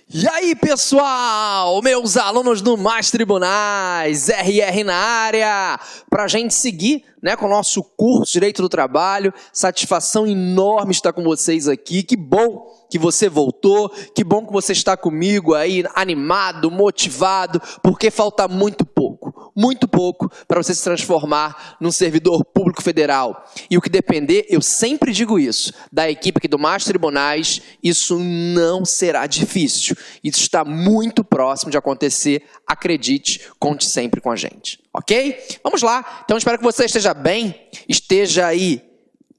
E aí, pessoal, meus alunos do Mais Tribunais, RR na área, para a gente seguir com o nosso curso Direito do Trabalho. Satisfação enorme estar com vocês aqui. Que bom que você voltou, que bom que você está comigo aí, animado, motivado, porque falta muito pouco para você se transformar num servidor público federal. E o que depender, eu sempre digo isso, da equipe aqui do Mais Tribunais, isso não será difícil. Isso está muito próximo de acontecer, acredite, conte sempre com a gente, ok? Vamos lá, então espero que você esteja bem, esteja aí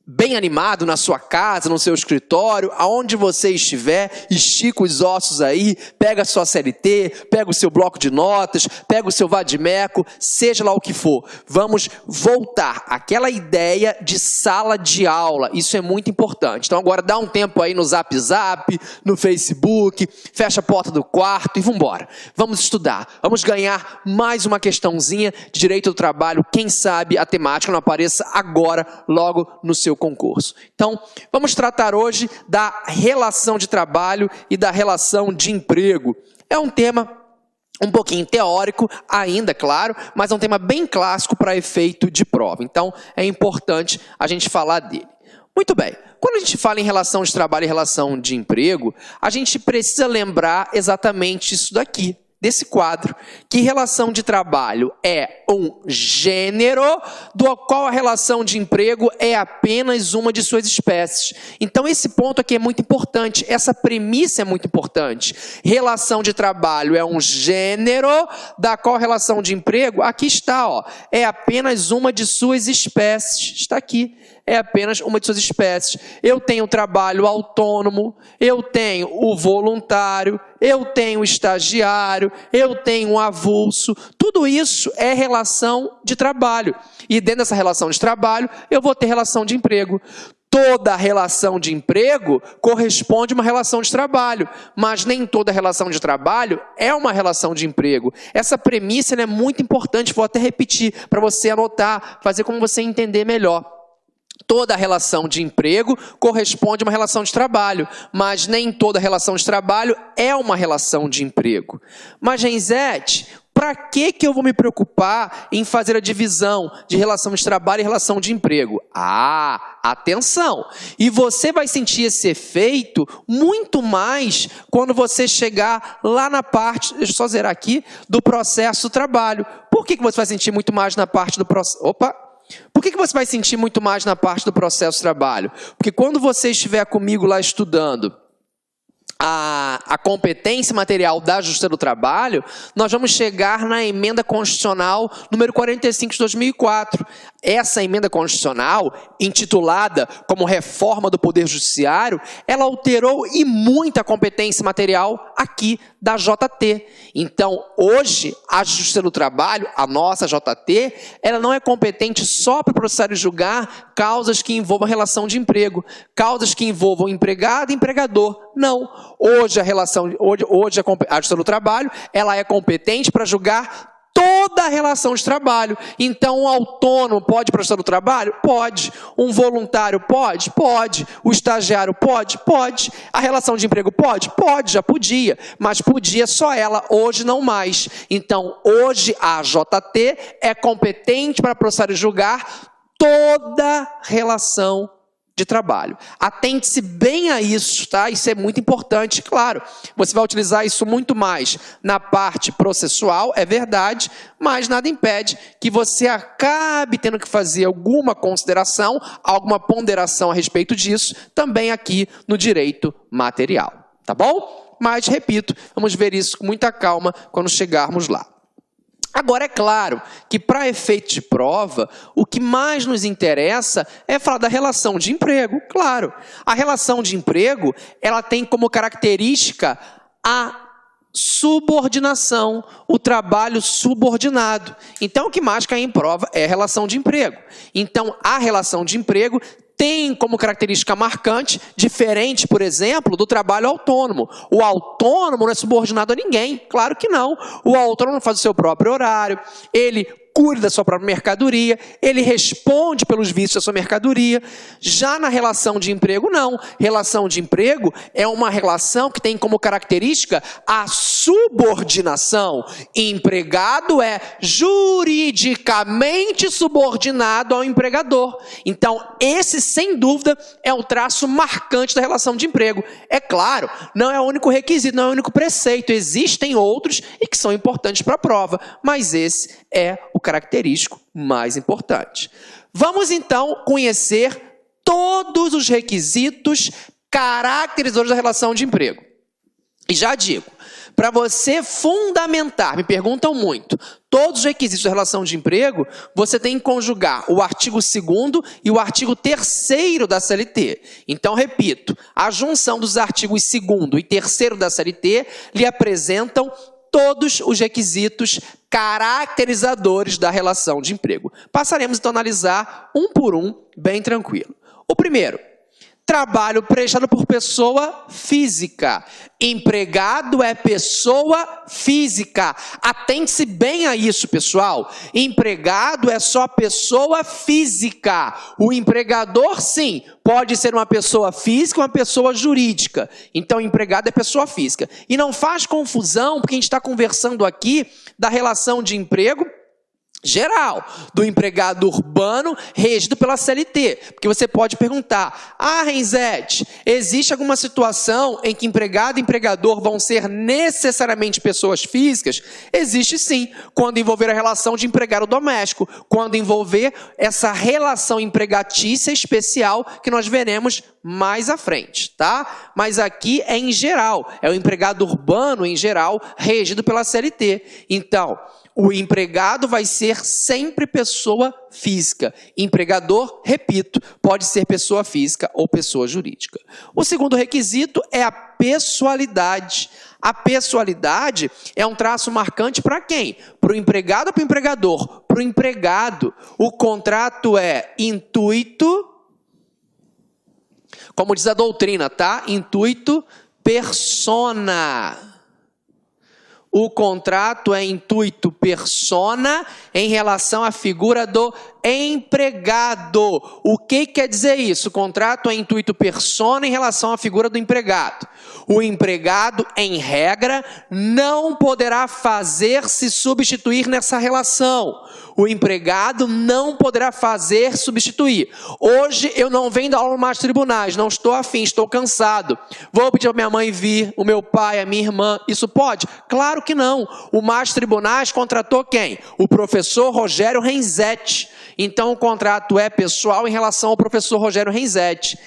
bem animado na sua casa, no seu escritório, aonde você estiver, estica os ossos aí, pega a sua CLT, pega o seu bloco de notas, pega o seu vadimeco, seja lá o que for. Vamos voltar àquela ideia de sala de aula, isso é muito importante. Então agora dá um tempo aí no Zap, no Facebook, fecha a porta do quarto e vamos embora. Vamos estudar, vamos ganhar mais uma questãozinha de direito do trabalho, quem sabe a temática não apareça agora, logo no seu concurso. Então, vamos tratar hoje da relação de trabalho e da relação de emprego. É um tema um pouquinho teórico ainda, claro, mas é um tema bem clássico para efeito de prova. Então, é importante a gente falar dele. Muito bem, quando a gente fala em relação de trabalho e relação de emprego, a gente precisa lembrar exatamente isso daqui, desse quadro, que relação de trabalho é um gênero do qual a relação de emprego é apenas uma de suas espécies. Então esse ponto aqui é muito importante, essa premissa é muito importante. Relação de trabalho é um gênero da qual a relação de emprego, aqui está, ó, é apenas uma de suas espécies, está aqui. É apenas uma de suas espécies. Eu tenho o trabalho autônomo, eu tenho o voluntário, eu tenho o estagiário, eu tenho o avulso. Tudo isso é relação de trabalho. E dentro dessa relação de trabalho, eu vou ter relação de emprego. Toda relação de emprego corresponde a uma relação de trabalho, mas nem toda relação de trabalho é uma relação de emprego. Essa premissa é muito importante, vou até repetir para você anotar, fazer como você entender melhor. Toda relação de emprego corresponde a uma relação de trabalho, mas nem toda relação de trabalho é uma relação de emprego. Mas, Genzete, para que eu vou me preocupar em fazer a divisão de relação de trabalho e relação de emprego? Ah, atenção! E você vai sentir esse efeito muito mais quando você chegar lá na parte, deixa eu só zerar aqui, do processo do trabalho. Por que você vai sentir muito mais na parte do processo? Por que você vai sentir muito mais na parte do processo de trabalho? Porque quando você estiver comigo lá estudando a competência material da Justiça do Trabalho, nós vamos chegar na emenda constitucional número 45 de 2004. Essa emenda constitucional, intitulada como Reforma do Poder Judiciário, ela alterou e muito a competência material aqui da JT. Então, hoje, a Justiça do Trabalho, a nossa JT, ela não é competente só para processar e julgar causas que envolvam relação de emprego, causas que envolvam empregado e empregador. Não. Hoje, a Justiça do Trabalho, ela é competente para julgar toda a relação de trabalho. Então, um autônomo pode prestar no trabalho? Pode. Um voluntário pode? Pode. O estagiário pode? Pode. A relação de emprego pode? Pode, já podia. Mas podia só ela, hoje não mais. Então, hoje a JT é competente para processar e julgar toda relação de trabalho. Atente-se bem a isso, tá? Isso é muito importante, claro. Você vai utilizar isso muito mais na parte processual, é verdade, mas nada impede que você acabe tendo que fazer alguma consideração, alguma ponderação a respeito disso, também aqui no direito material, tá bom? Mas, repito, vamos ver isso com muita calma quando chegarmos lá. Agora, é claro que, para efeito de prova, o que mais nos interessa é falar da relação de emprego, claro. A relação de emprego, ela tem como característica a subordinação, o trabalho subordinado. Então, o que mais cai em prova é a relação de emprego. Então, a relação de emprego tem como característica marcante, diferente, por exemplo, do trabalho autônomo. O autônomo não é subordinado a ninguém, claro que não. O autônomo faz o seu próprio horário, ele cuida da sua própria mercadoria, ele responde pelos vícios da sua mercadoria. Já na relação de emprego, não. Relação de emprego é uma relação que tem como característica a subordinação. Empregado é juridicamente subordinado ao empregador. Então, esse, sem dúvida, é o traço marcante da relação de emprego. É claro, não é o único requisito, não é o único preceito. Existem outros e que são importantes para a prova, mas esse é o característico mais importante. Vamos, então, conhecer todos os requisitos caracterizadores da relação de emprego. E já digo, para você fundamentar, me perguntam muito, todos os requisitos da relação de emprego, você tem que conjugar o artigo 2º e o artigo 3º da CLT. Então, repito, a junção dos artigos 2º e 3º da CLT lhe apresentam todos os requisitos caracterizadores da relação de emprego. Passaremos, então, a analisar um por um, bem tranquilo. O primeiro, trabalho prestado por pessoa física. Empregado é pessoa física. Atente-se bem a isso, pessoal. Empregado é só pessoa física. O empregador, sim, pode ser uma pessoa física ou uma pessoa jurídica. Então, empregado é pessoa física. E não faz confusão, porque a gente está conversando aqui da relação de emprego geral, do empregado urbano regido pela CLT. Porque você pode perguntar, Renzetti, existe alguma situação em que empregado e empregador vão ser necessariamente pessoas físicas? Existe sim, quando envolver a relação de empregado doméstico, quando envolver essa relação empregatícia especial que nós veremos mais à frente, tá? Mas aqui é em geral, é o empregado urbano em geral regido pela CLT. Então, o empregado vai ser sempre pessoa física. Empregador, repito, pode ser pessoa física ou pessoa jurídica. O segundo requisito é a pessoalidade. A pessoalidade é um traço marcante para quem? Para o empregado ou para o empregador? Para o empregado. O contrato é intuito, como diz a doutrina, tá? Intuito persona. O contrato é intuito persona em relação à figura do empregado. O que quer dizer isso? O contrato é intuito persona em relação à figura do empregado. O empregado, em regra, não poderá fazer-se substituir nessa relação. O empregado não poderá fazer substituir. Hoje eu não venho dar aula no Mastro Tribunais, não estou afim, estou cansado. Vou pedir para minha mãe vir, o meu pai, a minha irmã. Isso pode? Claro que não. O Mastro Tribunais contratou quem? O professor Rogério Renzetti. Então o contrato é pessoal em relação ao professor Rogério Renzetti.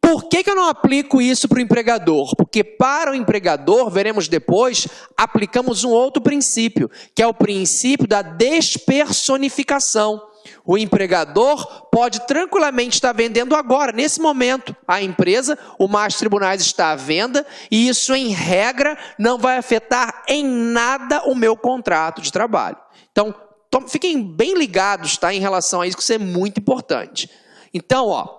Por que eu não aplico isso para o empregador? Porque para o empregador, veremos depois, aplicamos um outro princípio, que é o princípio da despersonificação. O empregador pode tranquilamente estar vendendo agora, nesse momento, a empresa, o Mastro Tribunais está à venda, e isso, em regra, não vai afetar em nada o meu contrato de trabalho. Então, fiquem bem ligados, tá, em relação a isso, que isso é muito importante. Então,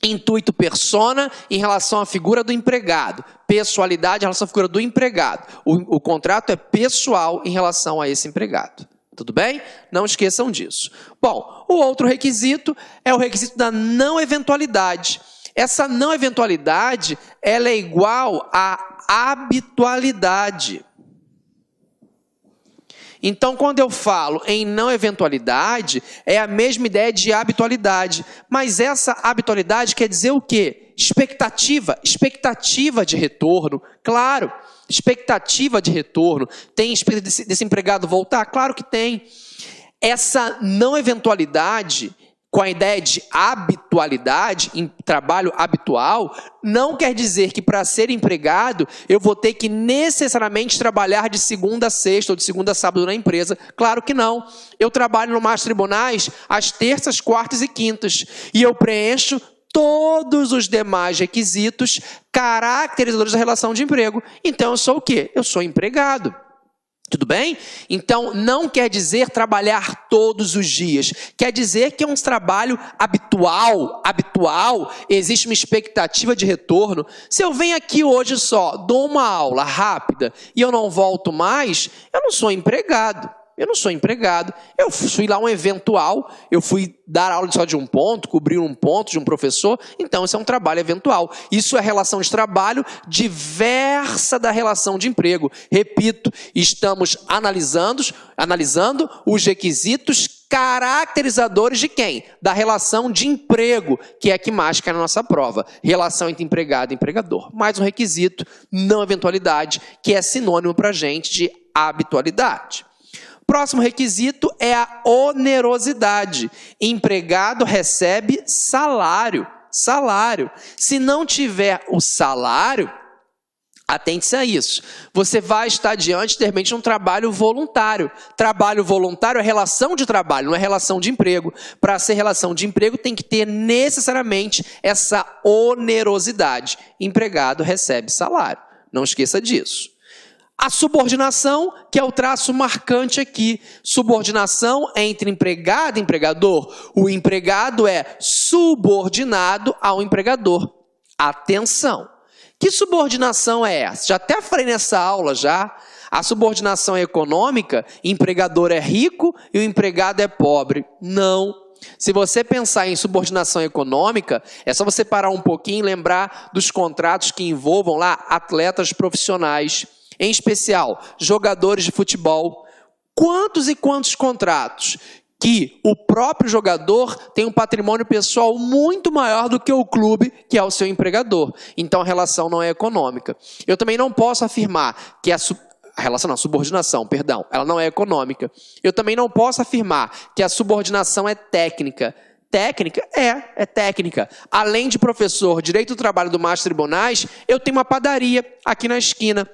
intuito persona em relação à figura do empregado. Pessoalidade em relação à figura do empregado. O contrato é pessoal em relação a esse empregado. Tudo bem? Não esqueçam disso. Bom, o outro requisito é o requisito da não eventualidade. Essa não eventualidade, ela é igual à habitualidade. Então, quando eu falo em não eventualidade, é a mesma ideia de habitualidade. Mas essa habitualidade quer dizer o quê? Expectativa de retorno. Claro, expectativa de retorno. Tem expectativa desse empregado voltar? Claro que tem. Essa não eventualidade, com a ideia de habitualidade, em trabalho habitual, não quer dizer que para ser empregado eu vou ter que necessariamente trabalhar de segunda a sexta ou de segunda a sábado na empresa. Claro que não. Eu trabalho no Mastro Tribunais às terças, quartas e quintas. E eu preencho todos os demais requisitos caracterizadores da relação de emprego. Então eu sou o quê? Eu sou empregado. Tudo bem? Então, não quer dizer trabalhar todos os dias. Quer dizer que é um trabalho habitual, existe uma expectativa de retorno. Se eu venho aqui hoje só, dou uma aula rápida e eu não volto mais, eu não sou empregado. Eu não sou empregado. Eu fui lá um eventual, eu fui dar aula só de um ponto, cobrir um ponto de um professor, então isso é um trabalho eventual. Isso é relação de trabalho diversa da relação de emprego. Repito, estamos analisando os requisitos caracterizadores de quem? Da relação de emprego, que é a que mais cai na nossa prova. Relação entre empregado e empregador. Mais um requisito, não eventualidade, que é sinônimo para a gente de habitualidade. Próximo requisito é a onerosidade. Empregado recebe salário. Salário. Se não tiver o salário, atente-se a isso. Você vai estar diante, de repente, de um trabalho voluntário. Trabalho voluntário é relação de trabalho, não é relação de emprego. Para ser relação de emprego, tem que ter necessariamente essa onerosidade. Empregado recebe salário. Não esqueça disso. A subordinação, que é o traço marcante aqui. Subordinação entre empregado e empregador. O empregado é subordinado ao empregador. Atenção! Que subordinação é essa? Já até falei nessa aula já. A subordinação econômica, empregador é rico e o empregado é pobre. Não. Se você pensar em subordinação econômica, é só você parar um pouquinho e lembrar dos contratos que envolvam lá atletas profissionais, em especial jogadores de futebol. Quantos e quantos contratos que o próprio jogador tem um patrimônio pessoal muito maior do que o clube, que é o seu empregador. Então a relação não é econômica. Eu também não posso afirmar que a subordinação, perdão, ela não é econômica. Eu também não posso afirmar que a subordinação é técnica. Técnica? É técnica. Além de professor, direito do trabalho do Master Tribunais, eu tenho uma padaria aqui na esquina.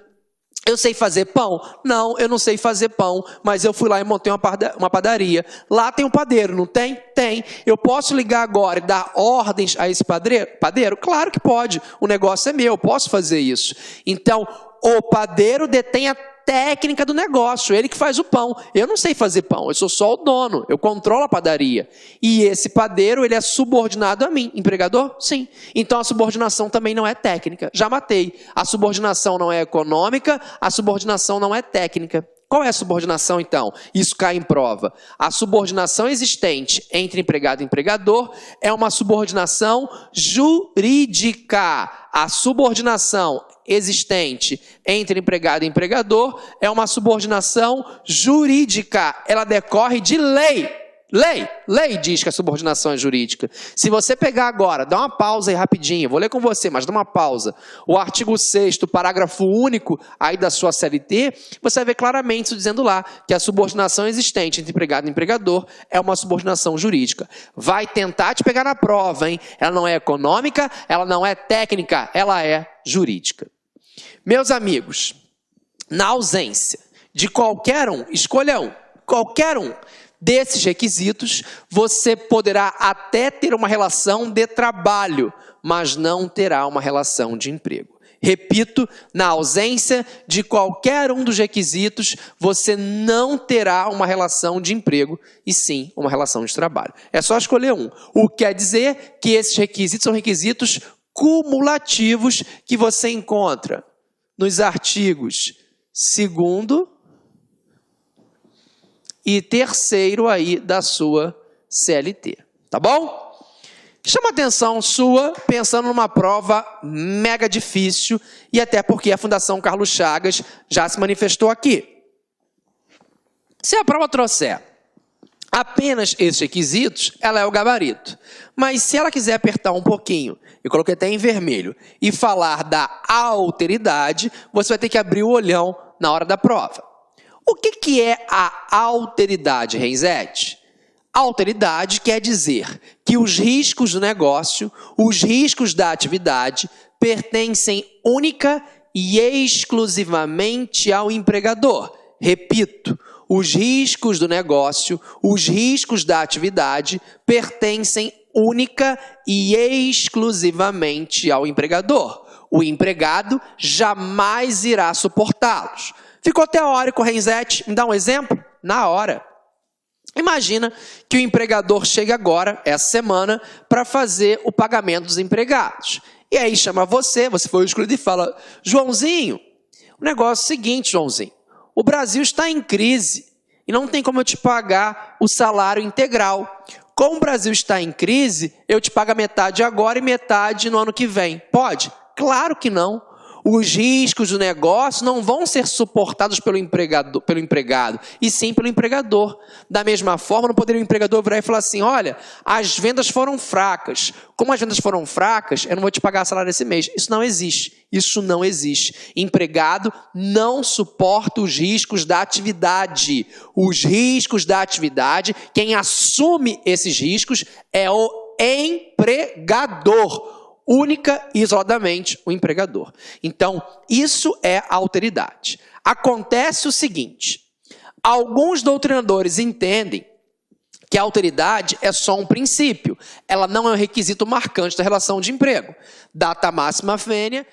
Eu sei fazer pão? Não, eu não sei fazer pão, mas eu fui lá e montei uma padaria. Lá tem um padeiro, não tem? Tem. Eu posso ligar agora e dar ordens a esse padeiro? Claro que pode. O negócio é meu, eu posso fazer isso. Então, o padeiro detém a técnica do negócio, ele que faz o pão. Eu não sei fazer pão, eu sou só o dono, eu controlo a padaria. E esse padeiro, ele é subordinado a mim. Empregador? Sim. Então a subordinação também não é técnica. Já matei. A subordinação não é econômica, a subordinação não é técnica. Qual é a subordinação, então? Isso cai em prova. A subordinação existente entre empregado e empregador é uma subordinação jurídica. A subordinação existente entre empregado e empregador é uma subordinação jurídica. Ela decorre de lei. Lei diz que a subordinação é jurídica. Se você pegar agora, dá uma pausa aí rapidinho, vou ler com você, mas dá uma pausa. O artigo 6º, parágrafo único aí da sua CLT, você vai ver claramente isso dizendo lá que a subordinação existente entre empregado e empregador é uma subordinação jurídica. Vai tentar te pegar na prova, hein? Ela não é econômica, ela não é técnica, ela é jurídica. Meus amigos, na ausência de qualquer um, escolha um, qualquer um desses requisitos, você poderá até ter uma relação de trabalho, mas não terá uma relação de emprego. Repito, na ausência de qualquer um dos requisitos, você não terá uma relação de emprego, e sim uma relação de trabalho. É só escolher um. O que quer dizer que esses requisitos são requisitos cumulativos que você encontra nos artigos 2º e 3º aí da sua CLT, tá bom? Chama atenção sua, pensando numa prova mega difícil, e até porque a Fundação Carlos Chagas já se manifestou aqui. Se a prova trouxer apenas esses requisitos, ela é o gabarito. Mas se ela quiser apertar um pouquinho, eu coloquei até em vermelho, e falar da alteridade, você vai ter que abrir o olhão na hora da prova. O que é a alteridade, Renzetti? Alteridade quer dizer que os riscos do negócio, os riscos da atividade, pertencem única e exclusivamente ao empregador. Repito, os riscos do negócio, os riscos da atividade, pertencem única e exclusivamente ao empregador. O empregado jamais irá suportá-los. Ficou teórico, Renzetti? Me dá um exemplo? Na hora. Imagina que o empregador chega agora, essa semana, para fazer o pagamento dos empregados. E aí chama você foi o escolhido e fala: Joãozinho, o negócio é o seguinte, Joãozinho, o Brasil está em crise e não tem como eu te pagar o salário integral. Como o Brasil está em crise, eu te pago a metade agora e metade no ano que vem. Pode? Claro que não. Os riscos do negócio não vão ser suportados pelo empregado, e sim pelo empregador. Da mesma forma, não poderia o empregador virar e falar assim, olha, as vendas foram fracas. Como as vendas foram fracas, eu não vou te pagar salário esse mês. Isso não existe. Isso não existe. Empregado não suporta os riscos da atividade. Os riscos da atividade, quem assume esses riscos é o empregador. Única e isoladamente o empregador. Então, isso é a alteridade. Acontece o seguinte, alguns doutrinadores entendem que a alteridade é só um princípio, ela não é um requisito marcante da relação de emprego. Data máxima vênia.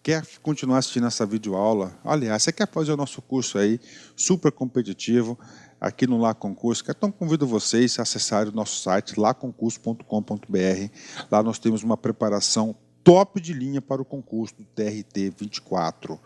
Quer continuar assistindo essa videoaula? Aliás, você quer fazer o nosso curso aí, super competitivo, aqui no Lá Concurso? Então convido vocês a acessarem o nosso site, laconcurso.com.br. Lá nós temos uma preparação top de linha para o concurso do TRT 24.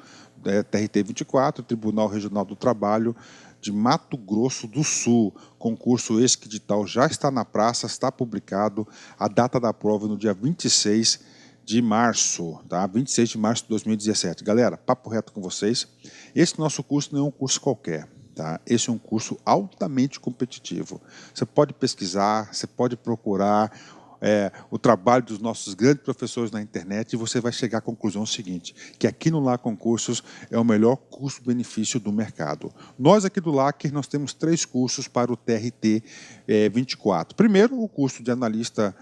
TRT 24, Tribunal Regional do Trabalho de Mato Grosso do Sul. Concurso esse que edital já está na praça, está publicado. A data da prova no dia 26 de março, tá? 26 de março de 2017. Galera, papo reto com vocês. Esse nosso curso não é um curso qualquer, tá? Esse é um curso altamente competitivo. Você pode pesquisar, você pode procurar o trabalho dos nossos grandes professores na internet e você vai chegar à conclusão seguinte, que aqui no LAC Concursos é o melhor custo-benefício do mercado. Nós aqui do LAC, nós temos 3 cursos para o TRT 24. Primeiro, o curso de analista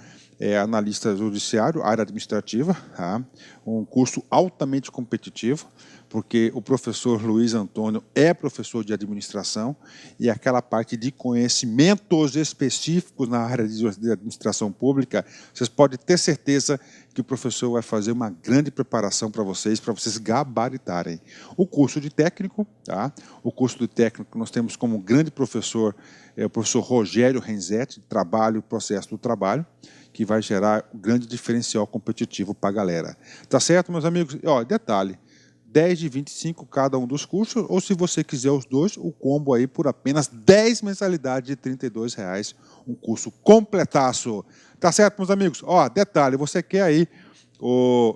judiciário, área administrativa, tá? Um curso altamente competitivo, porque o professor Luiz Antônio é professor de administração e aquela parte de conhecimentos específicos na área de administração pública, vocês podem ter certeza que o professor vai fazer uma grande preparação para vocês gabaritarem. O curso de técnico, tá? O curso de técnico nós temos como grande professor o professor Rogério Renzetti, Trabalho e Processo do Trabalho, que vai gerar um grande diferencial competitivo para a galera. Tá certo, meus amigos? E, ó, detalhe, 10 de 25 cada um dos cursos, ou se você quiser os dois, o combo aí por apenas 10 mensalidades de R$ 32,00, um curso completaço. Tá certo, meus amigos? Ó, detalhe, você quer aí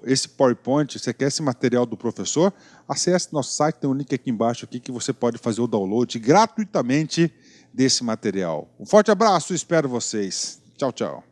esse PowerPoint, você quer esse material do professor, acesse nosso site, tem um link aqui embaixo aqui que você pode fazer o download gratuitamente desse material. Um forte abraço, espero vocês. Tchau, tchau.